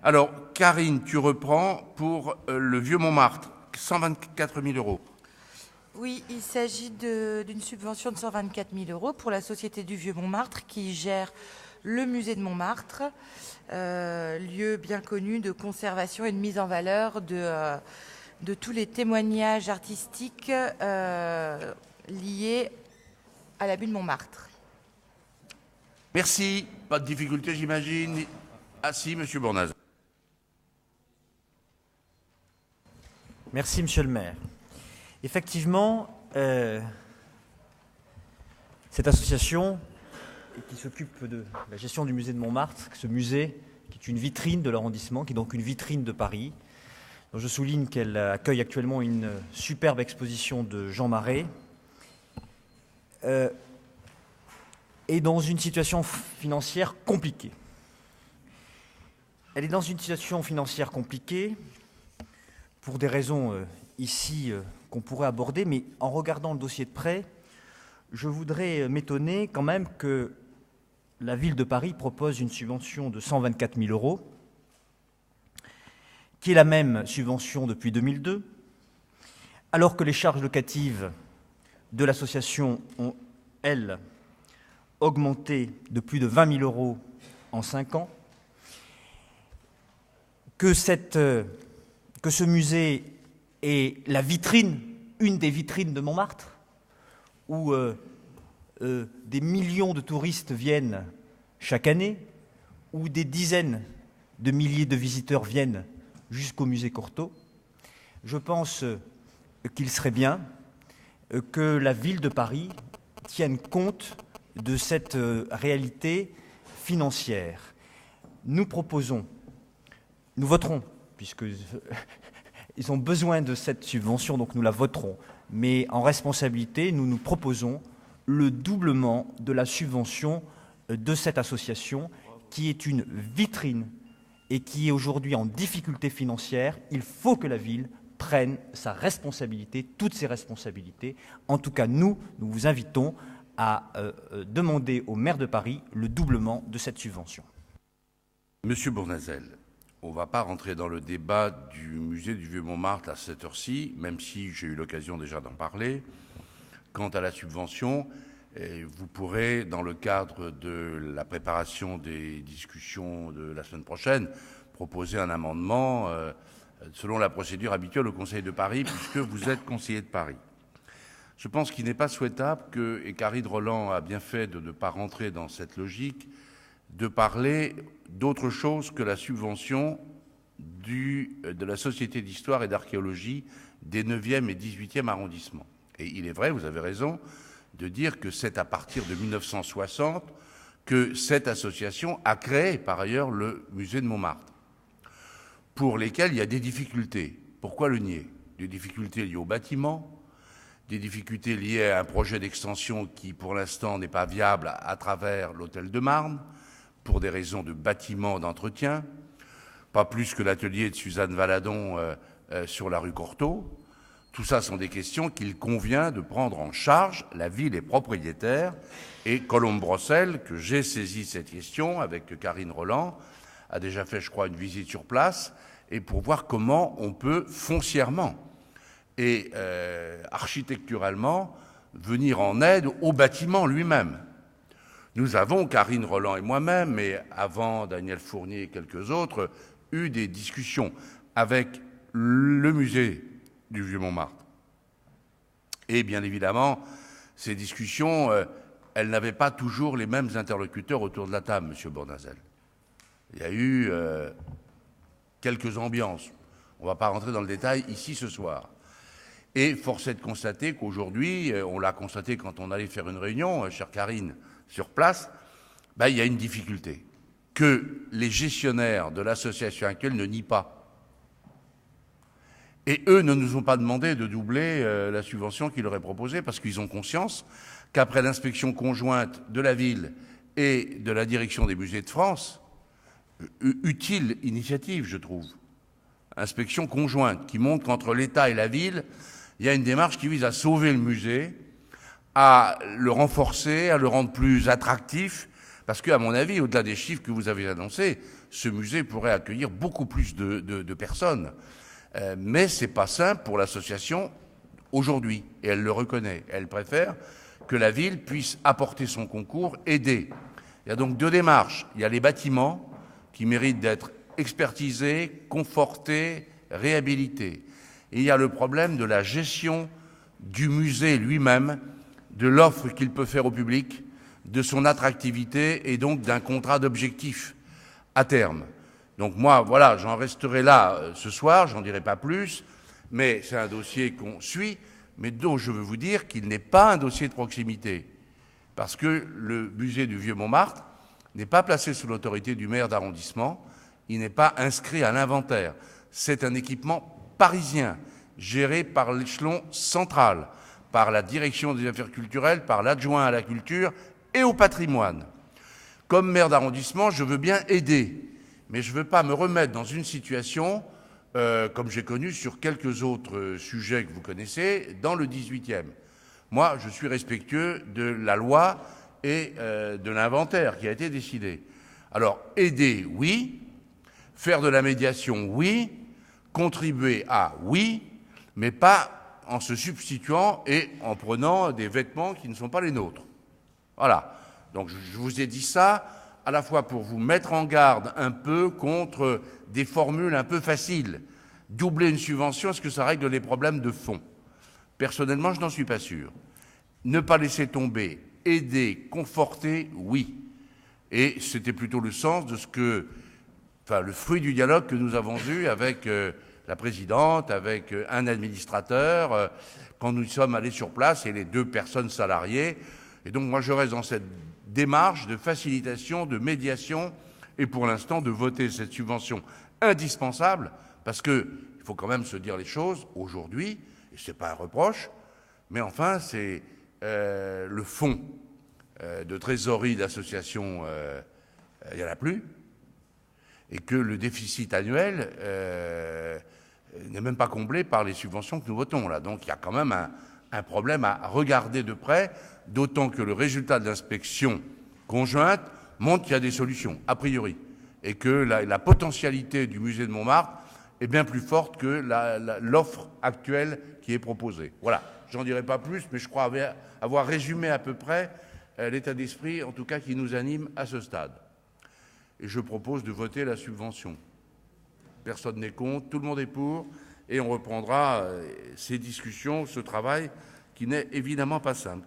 Alors, Karine, tu reprends pour le Vieux-Montmartre, 124 000 euros. Oui, il s'agit d'une subvention de 124 000 euros pour la Société du Vieux-Montmartre qui gère le musée de Montmartre, lieu bien connu de conservation et de mise en valeur de tous les témoignages artistiques liés à l'abus de Montmartre. Merci. Pas de difficulté, j'imagine. Ah si, Monsieur Bournazel. Merci, Monsieur le maire. Effectivement, cette association qui s'occupe de la gestion du musée de Montmartre, ce musée qui est une vitrine de l'arrondissement, qui est donc une vitrine de Paris, dont je souligne qu'elle accueille actuellement une superbe exposition de Jean Marais, est dans une situation financière compliquée. Elle est dans une situation financière compliquée pour des raisons ici qu'on pourrait aborder, mais en regardant le dossier de près, je voudrais m'étonner quand même que la ville de Paris propose une subvention de 124 000 euros, qui est la même subvention depuis 2002, alors que les charges locatives de l'association ont, elles, augmenté de plus de 20 000 euros en 5 ans, que ce musée est la vitrine, une des vitrines de Montmartre, où des millions de touristes viennent chaque année, où des dizaines de milliers de visiteurs viennent jusqu'au musée Courtauld. Je pense qu'il serait bien que la ville de Paris tienne compte de cette réalité financière. Nous proposons, nous voterons, puisqu'ils ont besoin de cette subvention, donc nous la voterons. Mais en responsabilité, nous proposons le doublement de la subvention de cette association, qui est une vitrine et qui est aujourd'hui en difficulté financière. Il faut que la ville prenne sa responsabilité, toutes ses responsabilités. En tout cas, nous vous invitons à demander au maire de Paris le doublement de cette subvention. Monsieur Bournazel, on ne va pas rentrer dans le débat du musée du Vieux-Montmartre à cette heure-ci, même si j'ai eu l'occasion déjà d'en parler. Quant à la subvention, vous pourrez, dans le cadre de la préparation des discussions de la semaine prochaine, proposer un amendement selon la procédure habituelle au Conseil de Paris, puisque vous êtes conseiller de Paris. Je pense qu'il n'est pas souhaitable que, et Karine Roland a bien fait de ne pas rentrer dans cette logique, de parler d'autre chose que la subvention de la Société d'histoire et d'archéologie des 9e et 18e arrondissements. Et il est vrai, vous avez raison, de dire que c'est à partir de 1960 que cette association a créé par ailleurs le musée de Montmartre, pour lesquels il y a des difficultés. Pourquoi le nier? Des difficultés liées au bâtiment, des difficultés liées à un projet d'extension qui, pour l'instant, n'est pas viable à travers l'hôtel de Marne, pour des raisons de bâtiment, d'entretien, pas plus que l'atelier de Suzanne Valadon sur la rue Courtauld. Tout ça sont des questions qu'il convient de prendre en charge. La ville est propriétaire et Colombe Brossel, que j'ai saisi cette question avec Karine Roland, a déjà fait, je crois, une visite sur place et pour voir comment on peut foncièrement et architecturalement venir en aide au bâtiment lui-même. Nous avons, Karine Roland et moi-même, mais avant Daniel Fournier et quelques autres, eu des discussions avec le musée du Vieux-Montmartre. Et bien évidemment, ces discussions, elles n'avaient pas toujours les mêmes interlocuteurs autour de la table, Monsieur Bournazel. Il y a eu quelques ambiances. On ne va pas rentrer dans le détail ici ce soir. Et force est de constater qu'aujourd'hui, on l'a constaté quand on allait faire une réunion, chère Karine, sur place, il y a une difficulté que les gestionnaires de l'association actuelle ne nient pas. Et eux ne nous ont pas demandé de doubler la subvention qu'ils leur aient proposée parce qu'ils ont conscience qu'après l'inspection conjointe de la ville et de la direction des musées de France, utile initiative, je trouve, inspection conjointe qui montre qu'entre l'État et la ville, il y a une démarche qui vise à sauver le musée, à le renforcer, à le rendre plus attractif, parce qu'à mon avis, au-delà des chiffres que vous avez annoncés, ce musée pourrait accueillir beaucoup plus de personnes. Mais ce n'est pas simple pour l'association aujourd'hui, et elle le reconnaît. Elle préfère que la ville puisse apporter son concours, aider. Il y a donc deux démarches. Il y a les bâtiments qui méritent d'être expertisés, confortés, réhabilités. Et il y a le problème de la gestion du musée lui-même, de l'offre qu'il peut faire au public, de son attractivité et donc d'un contrat d'objectifs à terme. Donc moi, voilà, j'en resterai là ce soir, j'en dirai pas plus, mais c'est un dossier qu'on suit, mais dont je veux vous dire qu'il n'est pas un dossier de proximité, parce que le musée du Vieux-Montmartre n'est pas placé sous l'autorité du maire d'arrondissement, il n'est pas inscrit à l'inventaire. C'est un équipement parisien, géré par l'échelon central, par la direction des affaires culturelles, par l'adjoint à la culture et au patrimoine. Comme maire d'arrondissement, je veux bien aider, mais je ne veux pas me remettre dans une situation, comme j'ai connu sur quelques autres sujets que vous connaissez, dans le 18e. Moi, je suis respectueux de la loi et de l'inventaire qui a été décidé. Alors, aider, oui. Faire de la médiation, oui. Contribuer à, oui. Mais pas en se substituant et en prenant des vêtements qui ne sont pas les nôtres. Voilà. Donc, je vous ai dit ça à la fois pour vous mettre en garde un peu contre des formules un peu faciles. Doubler une subvention, est-ce que ça règle les problèmes de fond? Personnellement, je n'en suis pas sûr. Ne pas laisser tomber, aider, conforter, oui. Et c'était plutôt le sens de ce que, enfin, le fruit du dialogue que nous avons eu avec la présidente, avec un administrateur, quand nous sommes allés sur place et les 2 personnes salariées. Et donc, moi, je reste dans cette démarche de facilitation, de médiation, et pour l'instant, de voter cette subvention indispensable, parce qu'il faut quand même se dire les choses aujourd'hui, et ce n'est pas un reproche, mais enfin, c'est le fonds de trésorerie d'association, il n'y en a plus, et que le déficit annuel n'est même pas comblé par les subventions que nous votons là. Donc il y a quand même un problème à regarder de près, d'autant que le résultat de l'inspection conjointe montre qu'il y a des solutions, a priori, et que la potentialité du musée de Montmartre est bien plus forte que l'offre actuelle qui est proposée. Voilà, j'en dirai pas plus, mais je crois avoir résumé à peu près l'état d'esprit, en tout cas, qui nous anime à ce stade. Et je propose de voter la subvention. Personne n'est contre, tout le monde est pour, et on reprendra ces discussions, ce travail qui n'est évidemment pas simple.